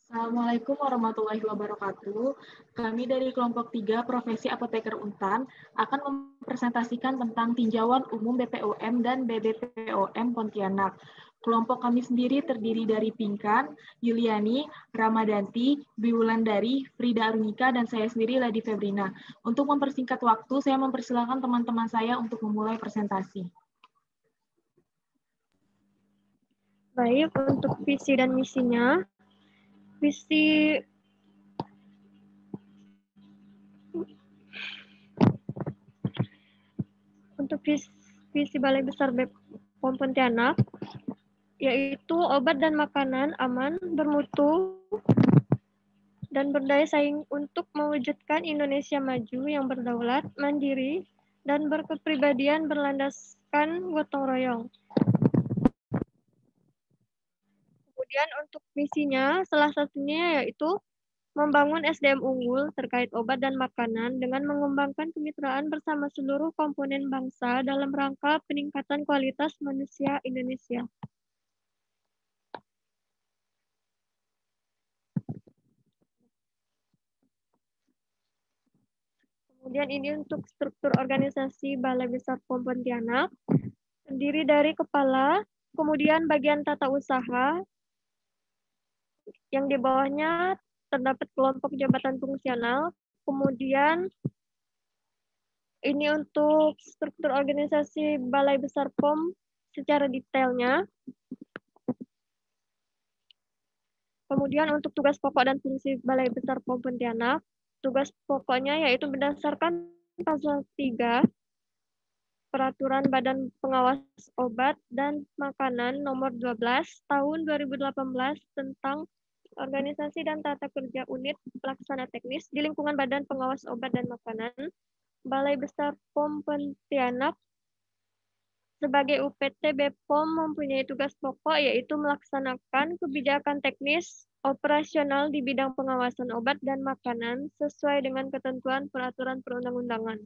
Assalamualaikum warahmatullahi wabarakatuh. Kami dari kelompok 3 Profesi Apoteker Untan akan mempresentasikan tentang tinjauan umum BPOM dan BBPOM Pontianak. Kelompok kami sendiri terdiri dari Pinkan, Yuliani, Ramadanti, Dwi Wulandari, Frida Arunika, dan saya sendiri Lady Febrina. Untuk mempersingkat waktu, saya mempersilahkan teman-teman saya untuk memulai presentasi. Baik, untuk visi dan misinya, untuk visi Balai Besar BPOM Pontianak, yaitu obat dan makanan aman, bermutu, dan berdaya saing untuk mewujudkan Indonesia maju yang berdaulat, mandiri, dan berkepribadian berlandaskan gotong royong. Kemudian untuk misinya, salah satunya yaitu membangun SDM unggul terkait obat dan makanan dengan mengembangkan kemitraan bersama seluruh komponen bangsa dalam rangka peningkatan kualitas manusia Indonesia. Kemudian ini untuk struktur organisasi Balai Besar POM Pontianak, terdiri dari kepala, kemudian bagian tata usaha, yang di bawahnya terdapat kelompok jabatan fungsional, kemudian ini untuk struktur organisasi Balai Besar POM secara detailnya. Kemudian untuk tugas pokok dan fungsi Balai Besar POM Pontianak, tugas pokoknya yaitu berdasarkan pasal 3 Peraturan Badan Pengawas Obat dan Makanan Nomor 12 Tahun 2018 tentang organisasi dan tata kerja unit pelaksana teknis di lingkungan Badan Pengawas Obat dan Makanan, Balai Besar POM Pontianak sebagai UPT BPOM mempunyai tugas pokok yaitu melaksanakan kebijakan teknis operasional di bidang pengawasan obat dan makanan sesuai dengan ketentuan peraturan perundang-undangan.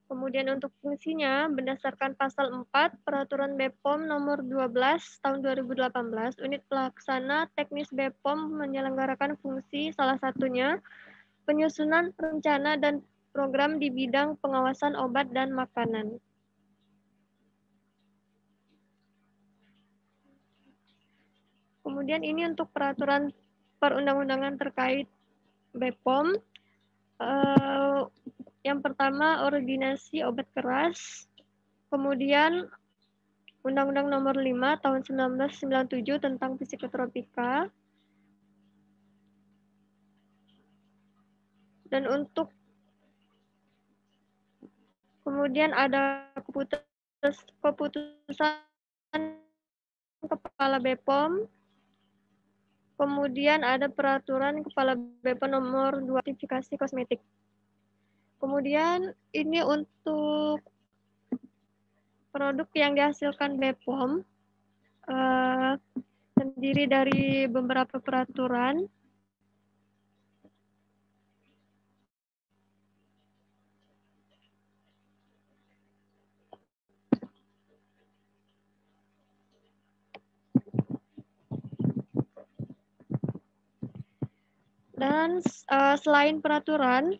Kemudian untuk fungsinya, berdasarkan pasal 4 Peraturan BPOM nomor 12 tahun 2018, unit pelaksana teknis BPOM menyelenggarakan fungsi salah satunya penyusunan rencana dan program di bidang pengawasan obat dan makanan. Kemudian ini untuk peraturan perundang-undangan terkait BPOM. Yang pertama, ordinasi obat keras. Kemudian Undang-Undang Nomor 5 Tahun 1997 tentang psikotropika. Dan untuk kemudian ada keputusan Kepala BPOM. Kemudian ada peraturan Kepala BPOM nomor 2 sertifikasi kosmetik. Kemudian ini untuk produk yang dihasilkan BPOM terdiri dari beberapa peraturan. Dan selain peraturan,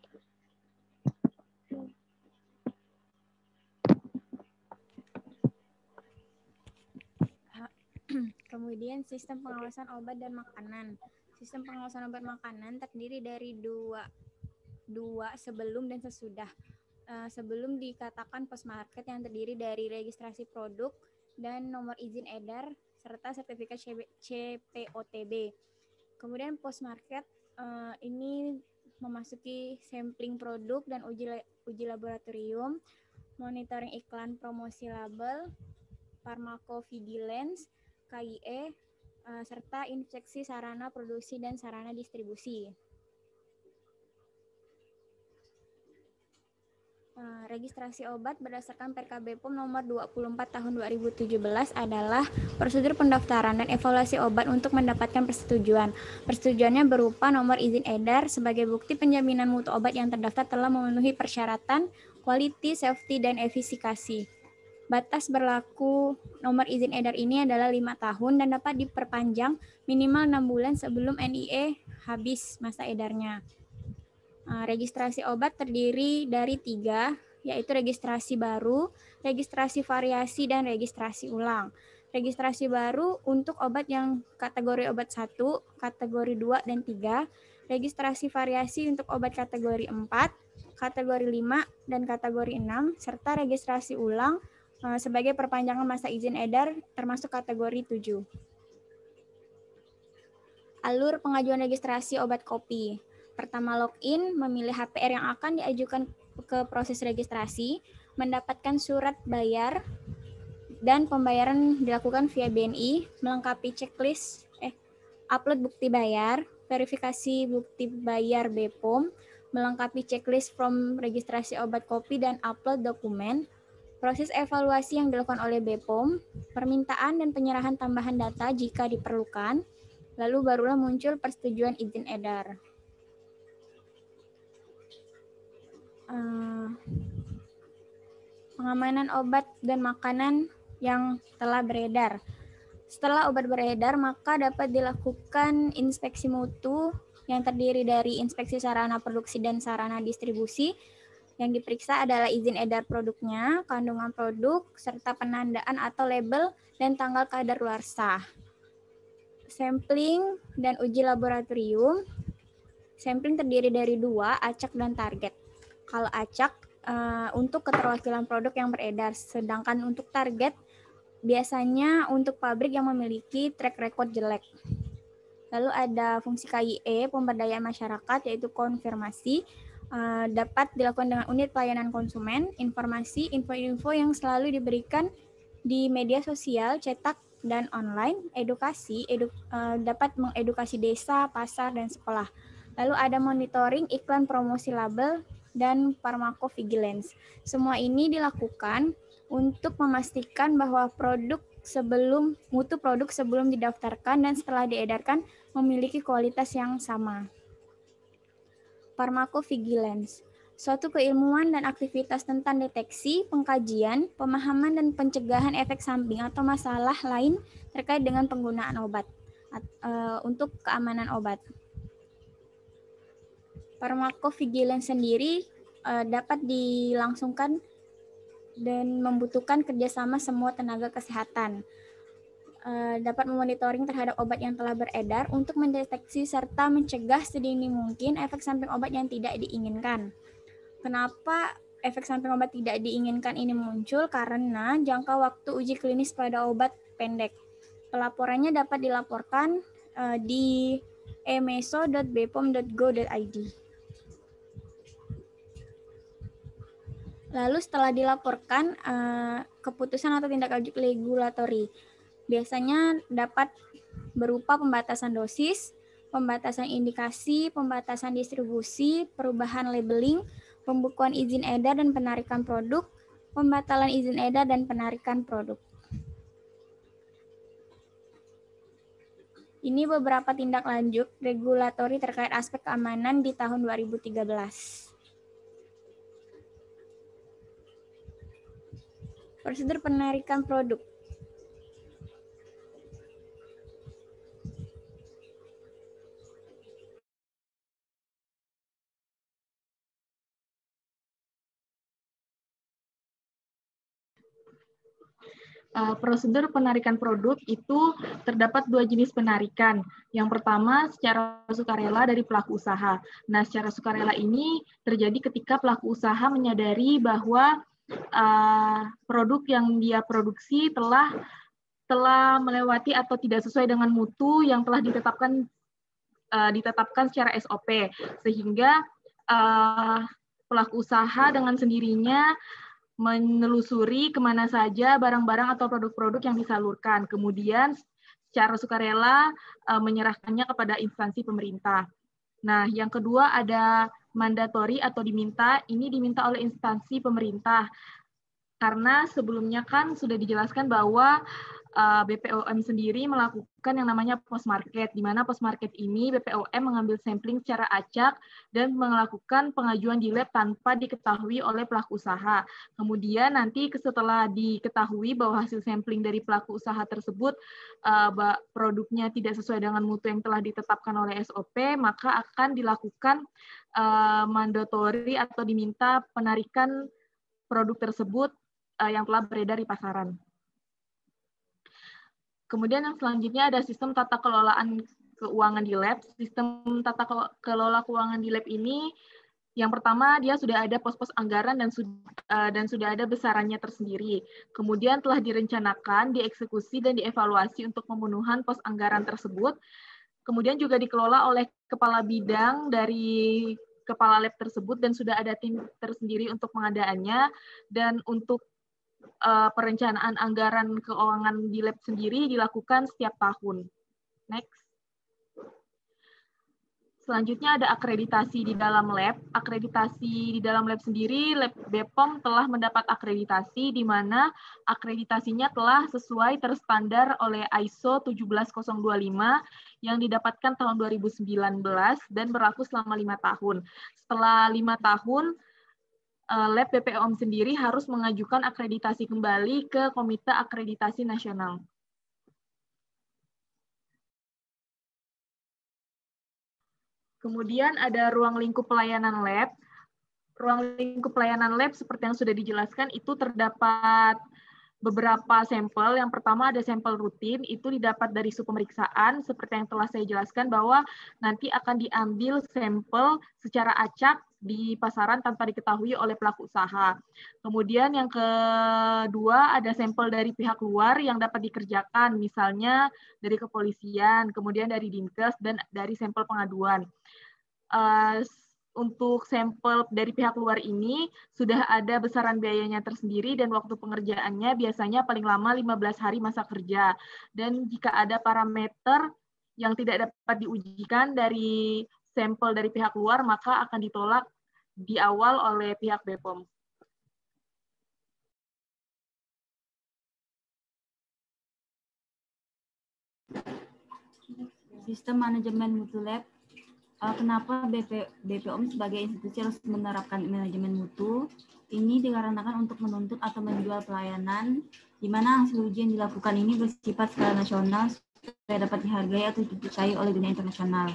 kemudian sistem pengawasan obat dan makanan. Sistem pengawasan obat makanan terdiri dari dua sebelum dan sesudah. Sebelum dikatakan postmarket yang terdiri dari registrasi produk dan nomor izin edar serta sertifikat CPOTB. Kemudian postmarket ini memasuki sampling produk dan uji laboratorium, monitoring iklan promosi label, pharmacovigilance, KIE, serta inspeksi sarana produksi dan sarana distribusi. Registrasi obat berdasarkan PRK BPOM nomor 24 tahun 2017 adalah prosedur pendaftaran dan evaluasi obat untuk mendapatkan persetujuan. Persetujuannya berupa nomor izin edar sebagai bukti penjaminan mutu obat yang terdaftar telah memenuhi persyaratan quality, safety, dan efikasi. Batas berlaku nomor izin edar ini adalah 5 tahun dan dapat diperpanjang minimal 6 bulan sebelum NIE habis masa edarnya. Registrasi obat terdiri dari 3, yaitu registrasi baru, registrasi variasi, dan registrasi ulang. Registrasi baru untuk obat yang kategori obat 1, kategori 2, dan 3, registrasi variasi untuk obat kategori 4, kategori 5, dan kategori 6, serta registrasi ulang sebagai perpanjangan masa izin edar termasuk kategori 7. Alur pengajuan registrasi obat kopi. Pertama, login, memilih HPR yang akan diajukan ke proses registrasi, mendapatkan surat bayar, dan pembayaran dilakukan via BNI, melengkapi checklist, upload bukti bayar, verifikasi bukti bayar BPOM, melengkapi checklist form registrasi obat kopi, dan upload dokumen, proses evaluasi yang dilakukan oleh BPOM, permintaan dan penyerahan tambahan data jika diperlukan, lalu barulah muncul persetujuan izin edar. Pengamanan obat dan makanan yang telah beredar. Setelah obat beredar, maka dapat dilakukan inspeksi mutu yang terdiri dari inspeksi sarana produksi dan sarana distribusi. Yang diperiksa adalah izin edar produknya, kandungan produk, serta penandaan atau label dan tanggal kadaluarsa. Sampling dan uji laboratorium. Sampling terdiri dari 2, acak dan target. Kalau acak untuk keterwakilan produk yang beredar, sedangkan untuk target biasanya untuk pabrik yang memiliki track record jelek. Lalu ada fungsi KIE, pemberdayaan masyarakat, yaitu konfirmasi, dapat dilakukan dengan unit pelayanan konsumen, informasi, info-info yang selalu diberikan di media sosial, cetak, dan online, edukasi, dapat mengedukasi desa, pasar, dan sekolah. Lalu ada monitoring, iklan, promosi label, dan pharmacovigilance. Semua ini dilakukan untuk memastikan bahwa mutu produk sebelum didaftarkan dan setelah diedarkan memiliki kualitas yang sama. Pharmacovigilance, suatu keilmuan dan aktivitas tentang deteksi, pengkajian, pemahaman, dan pencegahan efek samping atau masalah lain terkait dengan penggunaan obat untuk keamanan obat. Pharmacovigilance sendiri dapat dilangsungkan dan membutuhkan kerjasama semua tenaga kesehatan. Dapat memonitoring terhadap obat yang telah beredar untuk mendeteksi serta mencegah sedini mungkin efek samping obat yang tidak diinginkan. Kenapa efek samping obat tidak diinginkan ini muncul? Karena jangka waktu uji klinis pada obat pendek. Pelaporannya dapat dilaporkan di emeso.bpom.go.id. Lalu setelah dilaporkan, keputusan atau tindak lanjut regulatori biasanya dapat berupa pembatasan dosis, pembatasan indikasi, pembatasan distribusi, perubahan labeling, pembukuan izin edar dan penarikan produk, pembatalan izin edar dan penarikan produk. Ini beberapa tindak lanjut regulatori terkait aspek keamanan di tahun 2013. Prosedur penarikan produk. Prosedur penarikan produk itu terdapat 2 jenis penarikan. Yang pertama secara sukarela dari pelaku usaha. Nah, secara sukarela ini terjadi ketika pelaku usaha menyadari bahwa produk yang dia produksi telah melewati atau tidak sesuai dengan mutu yang telah ditetapkan secara SOP, sehingga pelaku usaha dengan sendirinya menelusuri kemana saja barang-barang atau produk-produk yang disalurkan, kemudian secara sukarela menyerahkannya kepada instansi pemerintah. Nah, yang kedua ada mandatori atau diminta, ini diminta oleh instansi pemerintah, karena sebelumnya kan sudah dijelaskan bahwa BPOM sendiri melakukan yang namanya post market, di mana post market ini BPOM mengambil sampling secara acak dan melakukan pengajuan di lab tanpa diketahui oleh pelaku usaha. Kemudian nanti setelah diketahui bahwa hasil sampling dari pelaku usaha tersebut produknya tidak sesuai dengan mutu yang telah ditetapkan oleh SOP, maka akan dilakukan mandatori atau diminta penarikan produk tersebut yang telah beredar di pasaran. Kemudian yang selanjutnya ada sistem tata kelolaan keuangan di lab. Sistem tata kelola keuangan di lab ini, yang pertama dia sudah ada pos-pos anggaran dan sudah ada besarannya tersendiri. Kemudian telah direncanakan, dieksekusi, dan dievaluasi untuk pemenuhan pos anggaran tersebut. Kemudian juga dikelola oleh kepala bidang dari kepala lab tersebut dan sudah ada tim tersendiri untuk pengadaannya. Dan untuk perencanaan anggaran keuangan di lab sendiri dilakukan setiap tahun. Next. Selanjutnya ada akreditasi di dalam lab. Akreditasi di dalam lab sendiri, Lab BPOM telah mendapat akreditasi di mana akreditasinya telah sesuai terstandar oleh ISO 17025 yang didapatkan tahun 2019 dan berlaku selama 5 tahun. Setelah 5 tahun, Lab BPOM sendiri harus mengajukan akreditasi kembali ke Komite Akreditasi Nasional. Kemudian ada ruang lingkup pelayanan lab. Ruang lingkup pelayanan lab seperti yang sudah dijelaskan itu terdapat beberapa sampel. Yang pertama ada sampel rutin, itu didapat dari suhu pemeriksaan, seperti yang telah saya jelaskan bahwa nanti akan diambil sampel secara acak di pasaran tanpa diketahui oleh pelaku usaha. Kemudian yang kedua ada sampel dari pihak luar yang dapat dikerjakan, misalnya dari kepolisian, kemudian dari Dinkes, dan dari sampel pengaduan. Untuk sampel dari pihak luar ini sudah ada besaran biayanya tersendiri dan waktu pengerjaannya biasanya paling lama 15 hari masa kerja. Dan jika ada parameter yang tidak dapat diujikan dari sampel dari pihak luar, maka akan ditolak di awal oleh pihak BPOM. Sistem manajemen mutu lab. Kenapa BPOM sebagai institusi harus menerapkan manajemen mutu? Ini dikarenakan untuk menuntut atau menjual pelayanan, di mana hasil uji yang dilakukan ini bersifat skala nasional supaya dapat dihargai atau dipercayai oleh dunia internasional.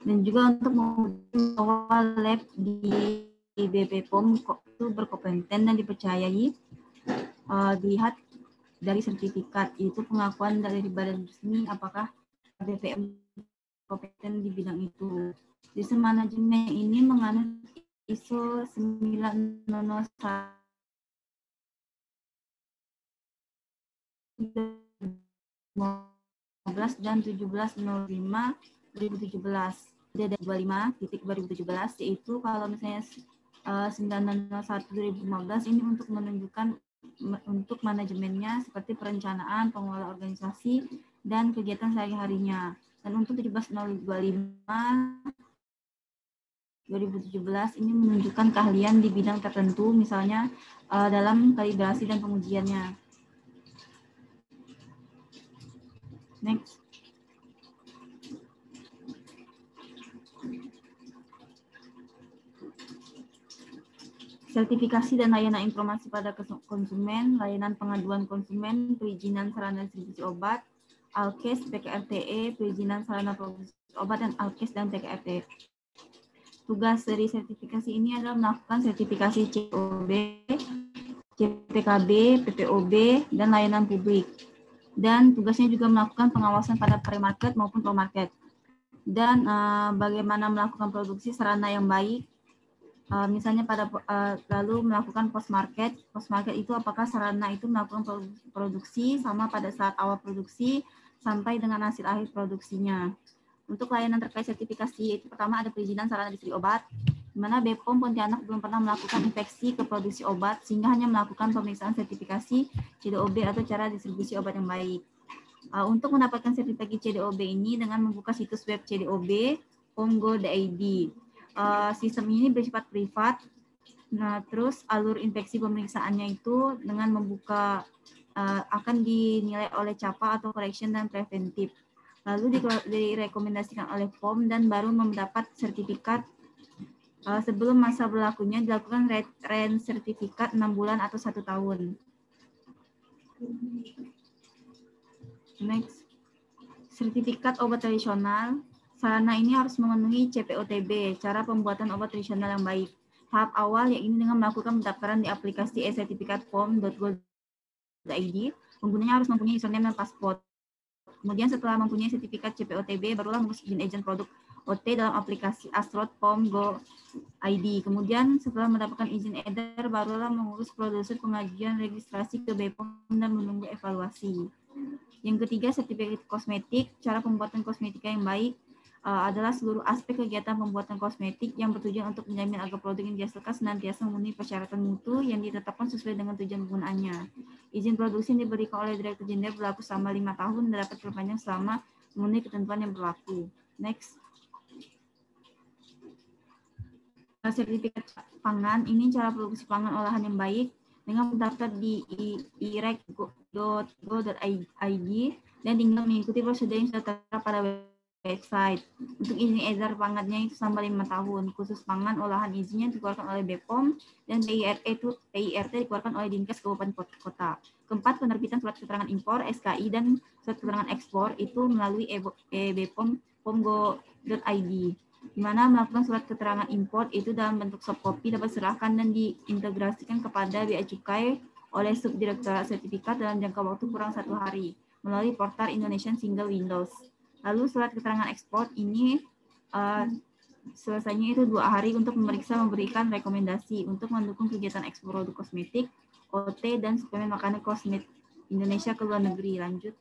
Dan juga untuk membawa lab di BPOM itu berkompeten dan dipercayai, dilihat dari sertifikat, yaitu pengakuan dari badan resmi apakah BPOM kompeten di bidang itu. Sistem manajemen ini menganut ISO 9001 dan 1705 2017. Ada 25.2017, yaitu kalau misalnya 901 2015 ini untuk menunjukkan untuk manajemennya seperti perencanaan, pengelola organisasi, dan kegiatan sehari-harinya. Dan untuk 17.025 2017 ini menunjukkan keahlian di bidang tertentu, misalnya dalam kalibrasi dan pengujiannya. Next. Sertifikasi dan layanan informasi pada konsumen, layanan pengaduan konsumen, perizinan sarana distribusi obat, Alkes, PKRTE, perizinan sarana produksi obat, dan Alkes dan PKRTE. Tugas dari sertifikasi ini adalah melakukan sertifikasi COB, CPKB, PPOB, dan layanan publik. Dan tugasnya juga melakukan pengawasan pada pre-market maupun pro-market. Dan bagaimana melakukan produksi sarana yang baik, misalnya pada lalu melakukan post-market. Post-market itu apakah sarana itu melakukan produksi sama pada saat awal produksi, sampai dengan hasil akhir produksinya. Untuk layanan terkait sertifikasi, itu pertama ada perizinan sarana distribusi obat, di mana BPOM Pontianak belum pernah melakukan inspeksi ke produksi obat, sehingga hanya melakukan pemeriksaan sertifikasi CDOB atau cara distribusi obat yang baik. Untuk mendapatkan sertifikasi CDOB ini dengan membuka situs web CDOB, pom.go.id. Sistem ini bersifat privat. Nah, terus alur inspeksi pemeriksaannya itu dengan membuka akan dinilai oleh CAPA atau correction dan preventif. Lalu direkomendasikan oleh POM dan baru mendapat sertifikat sebelum masa berlakunya dilakukan sertifikat 6 bulan atau 1 tahun. Next, sertifikat obat tradisional. Sarana ini harus memenuhi CPOTB, cara pembuatan obat tradisional yang baik. Tahap awal yaitu dengan melakukan pendaftaran di aplikasi e-sertifikat pom.go.id. Penggunanya harus mempunyai username dan paspor. Kemudian setelah mempunyai sertifikat CPOTB, barulah mengurus izin agent produk OT dalam aplikasi Astrod POM Go ID. Kemudian setelah mendapatkan izin edar, barulah mengurus prosedur pengajuan registrasi ke BPOM dan menunggu evaluasi. Yang ketiga, sertifikat kosmetik. Cara pembuatan kosmetika yang baik adalah seluruh aspek kegiatan pembuatan kosmetik yang bertujuan untuk menjamin agar produk yang dihasilkan senantiasa memenuhi persyaratan mutu yang ditetapkan sesuai dengan tujuan penggunaannya. Izin produksi yang diberikan oleh Direktur Jenderal berlaku selama 5 tahun dan dapat diperpanjang selama memenuhi ketentuan yang berlaku. Next. Sertifikat pangan, ini cara produksi pangan olahan yang baik dengan mendaftar di irec.go.id dan tinggal mengikuti prosedur yang sudah tertera pada website. Untuk izin edar pangannya itu selama 5 tahun. Khusus pangan olahan izinnya dikeluarkan oleh BPOM dan PIRT dikeluarkan oleh Dinkes Kabupaten Kota. Keempat, penerbitan surat keterangan impor SKI dan surat keterangan ekspor itu melalui BPOM pom.go.id. Di mana melakukan surat keterangan impor itu dalam bentuk soft copy dapat diserahkan dan diintegrasikan kepada Bea Cukai oleh Subdirektorat Sertifikat dalam jangka waktu kurang 1 hari melalui portal Indonesian Single Windows. Lalu surat keterangan ekspor ini selesainya itu 2 hari untuk memberikan rekomendasi untuk mendukung kegiatan ekspor produk kosmetik, OT, dan suplemen makanan kosmetik Indonesia ke luar negeri. Lanjut.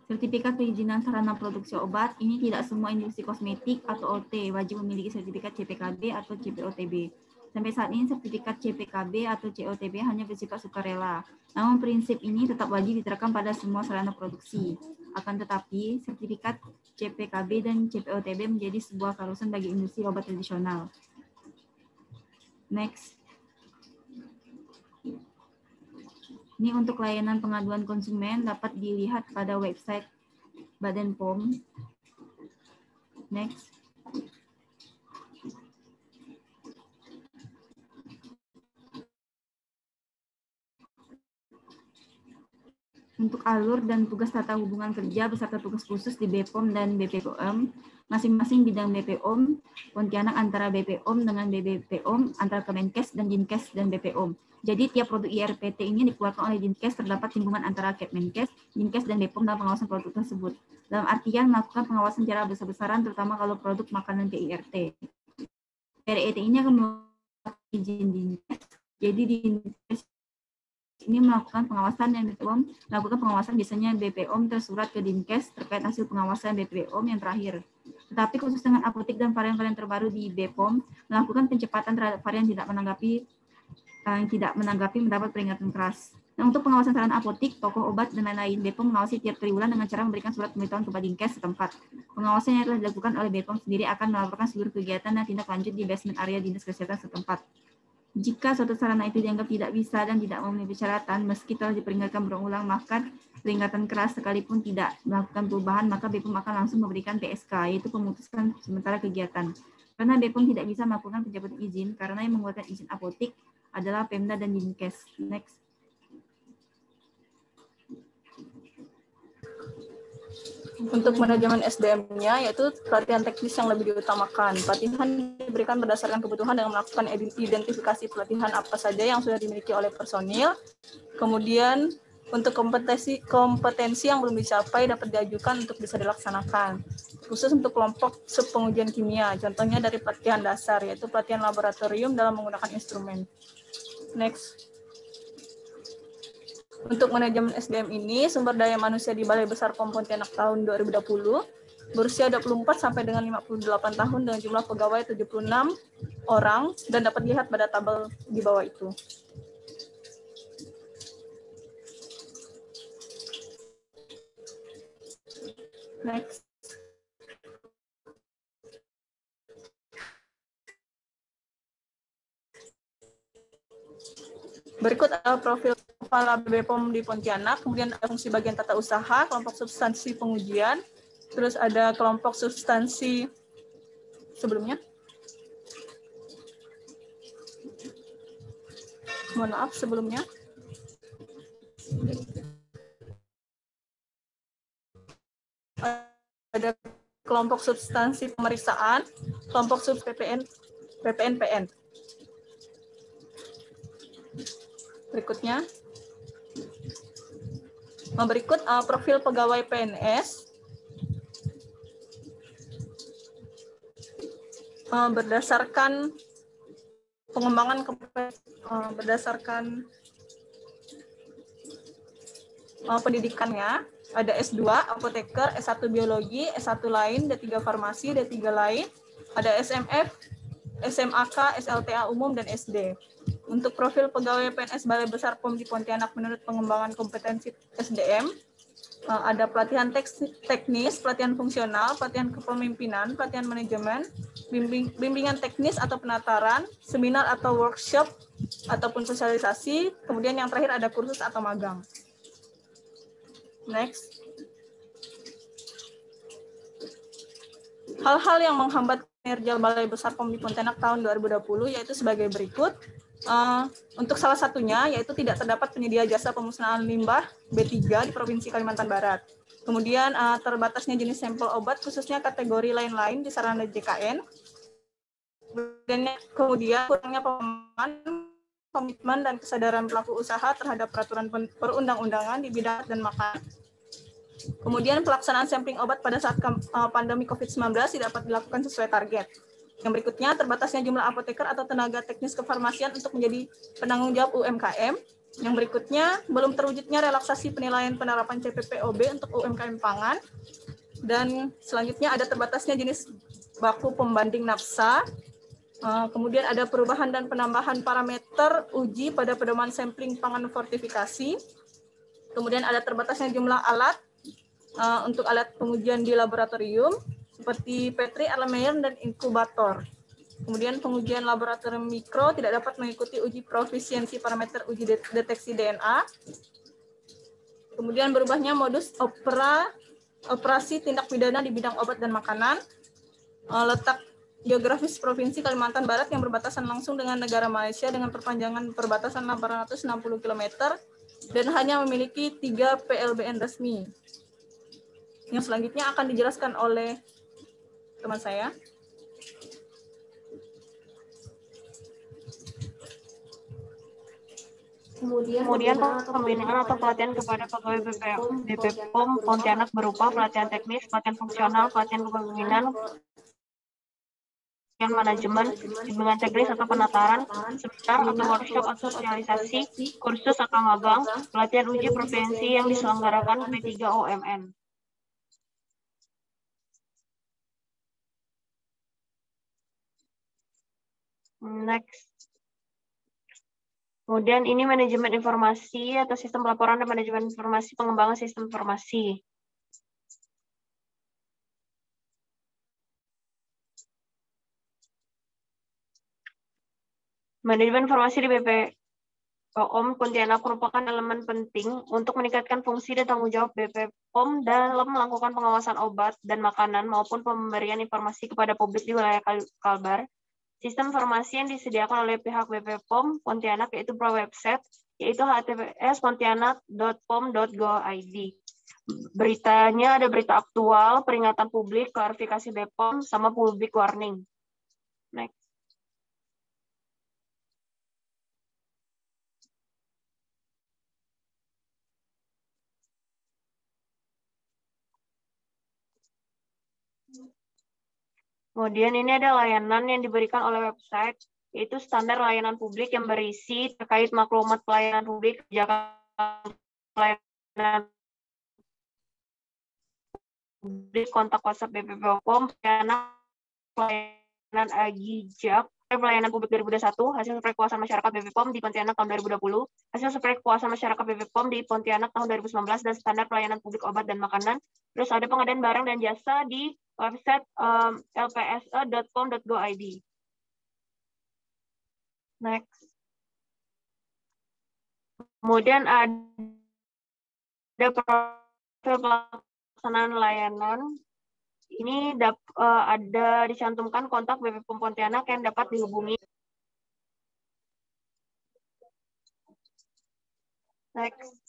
Sertifikat perizinan sarana produksi obat, ini tidak semua industri kosmetik atau OT wajib memiliki sertifikat CPKB atau CPOTB. Sampai saat ini sertifikat CPKB atau COTB hanya bersifat sukarela. Namun prinsip ini tetap wajib diterapkan pada semua sarana produksi. Akan tetapi, sertifikat CPKB dan CPOTB menjadi sebuah keharusan bagi industri obat tradisional. Next. Ini untuk layanan pengaduan konsumen dapat dilihat pada website Badan POM. Next. Untuk alur dan tugas tata hubungan kerja beserta tugas khusus di BPOM dan BPOM, masing-masing bidang BPOM, Pontianak antara BPOM dengan BPOM, antara Kemenkes dan Dinkes dan BPOM. Jadi tiap produk IRPT ini dikeluarkan oleh Dinkes terdapat singgungan antara Kemenkes, Dinkes, dan BPOM dalam pengawasan produk tersebut. Dalam artian melakukan pengawasan secara besar-besaran terutama kalau produk makanan PIRT. PIRT ini akan melakukan izin Dinkes. Jadi Dinkes ini melakukan pengawasan dan BPOM melakukan pengawasan biasanya BPOM tersurat ke Dinkes terkait hasil pengawasan BPOM yang terakhir. Tetapi khusus dengan apotek dan varian-varian terbaru di BPOM melakukan pencepatan terhadap varian yang tidak menanggapi mendapat peringatan keras. Nah, untuk pengawasan sarana apotek, toko obat, dan lain-lain, BPOM mengawasi tiap triwulan dengan cara memberikan surat pemberitahuan kepada Dinkes setempat. Pengawasan yang telah dilakukan oleh BPOM sendiri akan melaporkan seluruh kegiatan dan tindak lanjut di basement area Dinas Kesehatan setempat. Jika suatu sarana itu dianggap tidak bisa dan tidak memenuhi persyaratan, meski telah diperingatkan berulang, maka peringatan keras sekalipun tidak melakukan perubahan, maka BPOM akan langsung memberikan PSK, yaitu pemutusan sementara kegiatan. Karena BPOM tidak bisa melakukan pencabutan izin, karena yang mengeluarkan izin apotek adalah Pemda dan Dinkes. Next. Untuk manajemen SDM-nya, yaitu pelatihan teknis yang lebih diutamakan. Pelatihan diberikan berdasarkan kebutuhan dengan melakukan identifikasi pelatihan apa saja yang sudah dimiliki oleh personil. Kemudian untuk kompetensi yang belum dicapai dapat diajukan untuk bisa dilaksanakan. Khusus untuk kelompok subpengujian kimia, contohnya dari pelatihan dasar, yaitu pelatihan laboratorium dalam menggunakan instrumen. Next. Untuk manajemen SDM ini, sumber daya manusia di Balai Besar POM Pontianak tahun 2020 berusia 24 sampai dengan 58 tahun dengan jumlah pegawai 76 orang dan dapat dilihat pada tabel di bawah itu. Next. Berikut adalah profil kepala BPOM di Pontianak, kemudian ada fungsi bagian tata usaha, kelompok substansi pengujian, terus ada kelompok substansi sebelumnya. Mohon maaf sebelumnya. Ada kelompok substansi pemeriksaan, kelompok sub PPN-PN. Berikutnya. Berikut profil pegawai PNS. Berdasarkan pengembangan berdasarkan pendidikannya, ada S2 apoteker, S1 biologi, S1 lain, D3 farmasi, D3 lain, ada SMF, SMAK, SLTA umum, dan SD. Untuk profil pegawai PNS Balai Besar POM di Pontianak menurut pengembangan kompetensi SDM, ada pelatihan teknis, pelatihan fungsional, pelatihan kepemimpinan, pelatihan manajemen, bimbingan teknis atau penataran, seminar atau workshop, ataupun sosialisasi, kemudian yang terakhir ada kursus atau magang. Next. Hal-hal yang menghambat kinerja Balai Besar POM di Pontianak tahun 2020 yaitu sebagai berikut. Untuk salah satunya yaitu tidak terdapat penyedia jasa pemusnahan limbah B3 di Provinsi Kalimantan Barat. Kemudian terbatasnya jenis sampel obat khususnya kategori lain-lain di sarana JKN. Kemudian kurangnya pemahaman, komitmen dan kesadaran pelaku usaha terhadap peraturan perundang-undangan di bidang dan makanan. Kemudian pelaksanaan sampling obat pada saat pandemi COVID-19 tidak dapat dilakukan sesuai target. Yang berikutnya, terbatasnya jumlah apoteker atau tenaga teknis kefarmasian untuk menjadi penanggung jawab UMKM. Yang berikutnya, belum terwujudnya relaksasi penilaian penerapan CPPOB untuk UMKM pangan. Dan selanjutnya ada terbatasnya jenis baku pembanding nafsa. Kemudian ada perubahan dan penambahan parameter uji pada pedoman sampling pangan fortifikasi. Kemudian ada terbatasnya jumlah alat untuk alat pengujian di laboratorium seperti Petri, Erlenmeyer, dan inkubator. Kemudian pengujian laboratorium mikro tidak dapat mengikuti uji profisiensi parameter uji deteksi DNA. Kemudian berubahnya modus operasi tindak pidana di bidang obat dan makanan. Letak geografis Provinsi Kalimantan Barat yang berbatasan langsung dengan negara Malaysia dengan perpanjangan perbatasan 860 km dan hanya memiliki 3 PLBN resmi. Yang selanjutnya akan dijelaskan oleh teman saya. Kemudian pembinaan atau pelatihan kepada pegawai BPOM Pontianak berupa pelatihan teknis, pelatihan fungsional, pelatihan kepemimpinan, pelatihan manajemen, bimbingan teknis atau penataran, seminar atau workshop atau sosialisasi, kursus atau magang, pelatihan uji provinsi yang diselenggarakan P3 OMN. Next. Kemudian ini manajemen informasi atau sistem pelaporan dan manajemen informasi, pengembangan sistem informasi. Manajemen informasi di BPOM Pontianak merupakan elemen penting untuk meningkatkan fungsi dan tanggung jawab BPOM dalam melakukan pengawasan obat dan makanan maupun pemberian informasi kepada publik di wilayah Kalbar. Sistem informasi yang disediakan oleh pihak BPOM Pontianak yaitu berupa website, yaitu https://pontianak.pom.go.id. Beritanya ada berita aktual, peringatan publik, klarifikasi BPOM, sama public warning. Next. Kemudian ini ada layanan yang diberikan oleh website, yaitu standar layanan publik yang berisi terkait maklumat pelayanan publik, kebijakan pelayanan publik, kontak WhatsApp BPOM, pelayanan AGIJAK, pelayanan publik 2021, hasil survei kepuasan masyarakat BPOM di Pontianak tahun 2020, hasil survei kepuasan masyarakat BPOM di Pontianak tahun 2019, dan standar pelayanan publik obat dan makanan. Terus ada pengadaan barang dan jasa di website lpse.pom.go.id. Next. Kemudian ada profil pelaksanaan layanan. Ini ada dicantumkan kontak BP POM Pontianak yang dapat dihubungi. Next.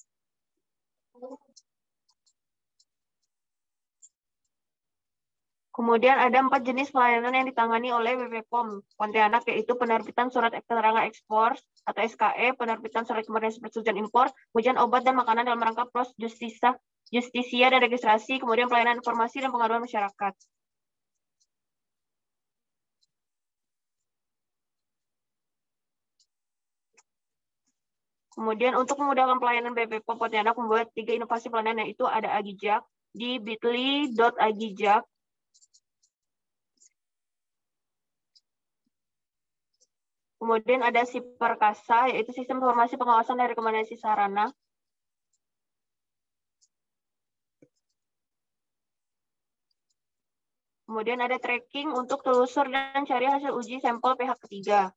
Kemudian ada 4 jenis pelayanan yang ditangani oleh BP POM Pontianak, yaitu penerbitan surat keterangan ekspor atau SKE, penerbitan surat komersial persetujuan impor, pengujian obat dan makanan dalam rangka pros justisia dan registrasi, kemudian pelayanan informasi dan pengaduan masyarakat. Kemudian untuk memudahkan pelayanan BP POM Pontianak membuat 3 inovasi pelayanan, yaitu ada Agijak di bit.ly.agijak. Kemudian ada SIPERKASA, yaitu Sistem Informasi Pengawasan dan Rekomendasi Sarana. Kemudian ada tracking untuk telusur dan cari hasil uji sampel pihak ketiga.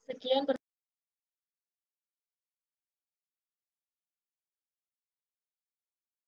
Sekian